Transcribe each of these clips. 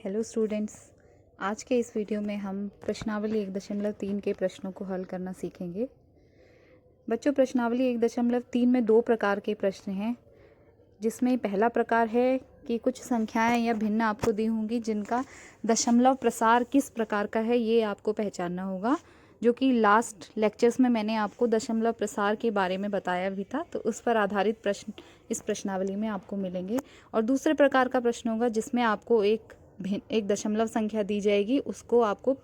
Hello students, आज के इस वीडियो में हम प्रश्नावली 1.3 के प्रश्नों को हल करना सीखेंगे। बच्चों, प्रश्नावली 1.3 में दो प्रकार के प्रश्न हैं, जिसमें पहला प्रकार है कि कुछ संख्याएं या भिन्न आपको दी होंगी जिनका दशमलव प्रसार किस प्रकार का है, ये आपको पहचानना होगा, जो कि लास्ट लेक्चर्स में मैंने आपको दशमलव प्रसार के बारे में बताया भी था। तो उस पर आधारित प्रश्न इस प्रश्नावली में आपको मिलेंगे। और दूसरे प्रकार का प्रश्न होगा जिसमें आपको एक दशमलव संख्या दी जाएगी, उसको आपको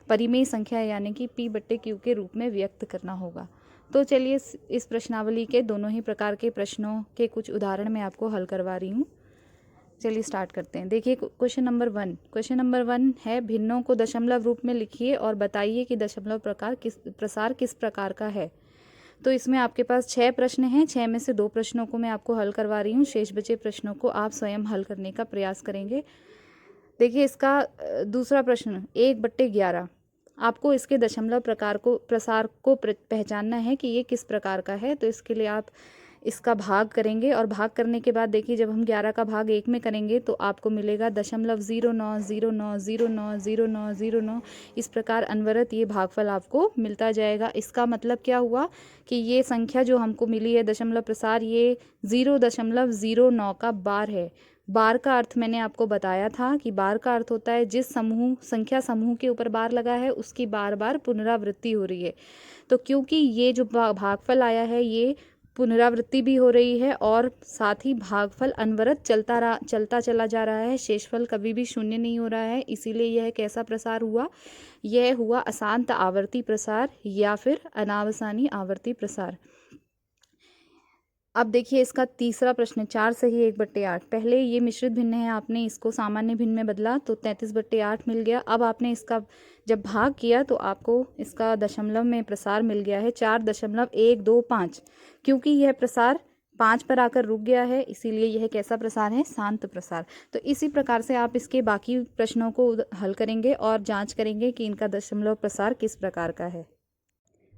परिमेय संख्या यानी कि P/Q के रूप में व्यक्त करना होगा। तो चलिए इस प्रश्नावली के दोनों ही प्रकार के प्रश्नों के कुछ उदाहरण मैं आपको हल करवा रही हूँ। चलिए स्टार्ट करते हैं। देखिए क्वेश्चन नंबर 1 है, भिन्नों को दशमलव रूप में लिखिए और बताइए कि दशमलव प्रसार किस प्रकार का है। तो इसमें आपके पास 6 प्रश्न हैं। 6 में से 2 प्रश्नों को मैं आपको हल करवा रही हूँ, शेष बचे प्रश्नों को आप स्वयं हल करने का प्रयास करेंगे। देखिए इसका दूसरा प्रश्न 1/11, आपको इसके दशमलव प्रसार को पहचानना है कि ये किस प्रकार का है। तो इसके लिए आप इसका भाग करेंगे और भाग करने के बाद देखिए जब हम 11 का भाग 1 में करेंगे तो आपको मिलेगा 0.0909090909। इस प्रकार अनवरत ये भागफल आपको मिलता जाएगा। इसका मतलब क्या हुआ कि ये संख्या जो हमको मिली है दशमलव प्रसार, ये 0.09 का बार है। बार का अर्थ मैंने आपको बताया था कि बार का अर्थ होता है जिस संख्या समूह के ऊपर बार लगा है उसकी बार बार पुनरावृत्ति हो रही है। तो क्योंकि ये जो भागफल आया है ये पुनरावृत्ति भी हो रही है और साथ ही भागफल अनवरत चलता चला जा रहा है, शेषफल कभी भी शून्य नहीं हो रहा है, इसीलिए यह कैसा प्रसार हुआ? यह हुआ अशांत आवर्ती प्रसार या फिर अनावसानी आवर्ती प्रसार। अब देखिए इसका तीसरा प्रश्न, 4 सही 1/8। पहले ये मिश्रित भिन्न है, आपने इसको सामान्य भिन्न में बदला तो 33/8 मिल गया। अब आपने इसका जब भाग किया तो आपको इसका दशमलव में प्रसार मिल गया है 4.125। क्योंकि यह प्रसार 5 पर आकर रुक गया है, इसीलिए यह कैसा प्रसार है? शांत प्रसार। तो इसी प्रकार से आप इसके बाकी प्रश्नों को हल करेंगे और जाँच करेंगे कि इनका दशमलव प्रसार किस प्रकार का है।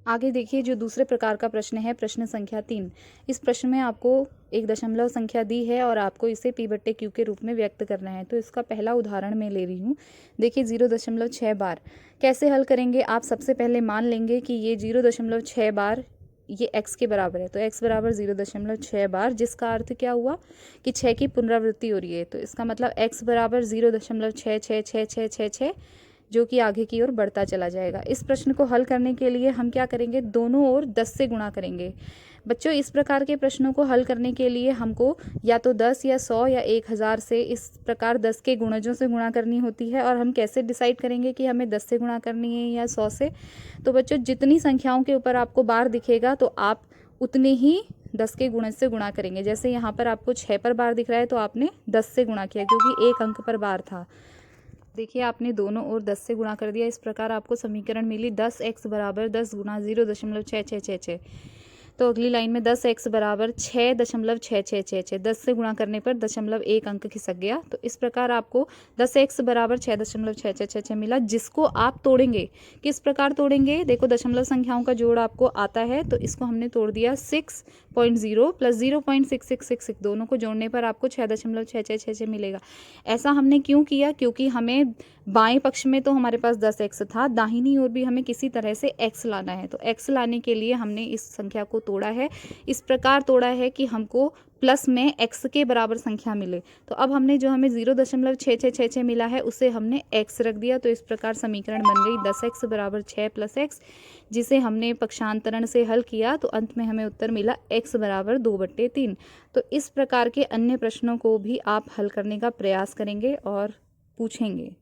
आगे देखिए जो दूसरे प्रकार का प्रश्न है, प्रश्न संख्या 3। इस प्रश्न में आपको एक दशमलव संख्या दी है और आपको इसे P/Q के रूप में व्यक्त करना है। तो इसका पहला उदाहरण मैं ले रही हूँ। देखिए 0.6 बार। कैसे हल करेंगे? आप सबसे पहले मान लेंगे कि ये 0.6 बार ये x के बराबर है, तो x बराबर 0.6 बार, जिसका अर्थ क्या हुआ कि 6 की पुनरावृत्ति हो रही है। तो इसका मतलब x बराबर 0.66666, जो कि आगे की ओर बढ़ता चला जाएगा। इस प्रश्न को हल करने के लिए हम क्या करेंगे? दोनों ओर 10 से गुणा करेंगे। बच्चों, इस प्रकार के प्रश्नों को हल करने के लिए हमको या तो 10 या 100 या 1000 से इस प्रकार 10 के गुणजों से गुणा करनी होती है। और हम कैसे डिसाइड करेंगे कि हमें 10 से गुणा करनी है या 100 से? तो बच्चों, जितनी संख्याओं के ऊपर आपको बार दिखेगा तो आप उतने ही 10 के गुणज से गुणा करेंगे। जैसे यहाँ पर आपको 6 पर बार दिख रहा है तो आपने 10 से गुणा किया क्योंकि एक अंक पर बार था। देखिए आपने दोनों ओर 10 से गुणा कर दिया। इस प्रकार आपको समीकरण मिली 10x बराबर 10 गुना 0.6666। तो अगली लाइन में 10x बराबर 6.6666। 10 से गुणा करने पर दशमलव एक अंक खिसक गया। तो इस प्रकार आपको 10x बराबर 6.6666 मिला, जिसको आप तोड़ेंगे। किस प्रकार तोड़ेंगे? देखो दशमलव संख्याओं का जोड़ आपको आता है, तो इसको हमने तोड़ दिया 6.0 प्लस 0.6666, दोनों को जोड़ने पर आपको 6.6666 मिलेगा। ऐसा हमने क्यों किया? क्योंकि हमें बाएं पक्ष में तो हमारे पास 10x था, दाहिनी ओर भी हमें किसी तरह से x लाना है। तो x लाने के लिए हमने इस संख्या को तोड़ा है। इस प्रकार तोड़ा है कि हमको प्लस में x के बराबर संख्या मिले। तो अब हमने जो हमें 0.6666 मिला है उसे हमने x रख दिया। तो इस प्रकार समीकरण बन गई 10x बराबर 6 प्लस x, जिसे हमने पक्षांतरण से हल किया तो अंत में हमें उत्तर मिला x बराबर 2/3। तो इस प्रकार के अन्य प्रश्नों को भी आप हल करने का प्रयास करेंगे और पूछेंगे।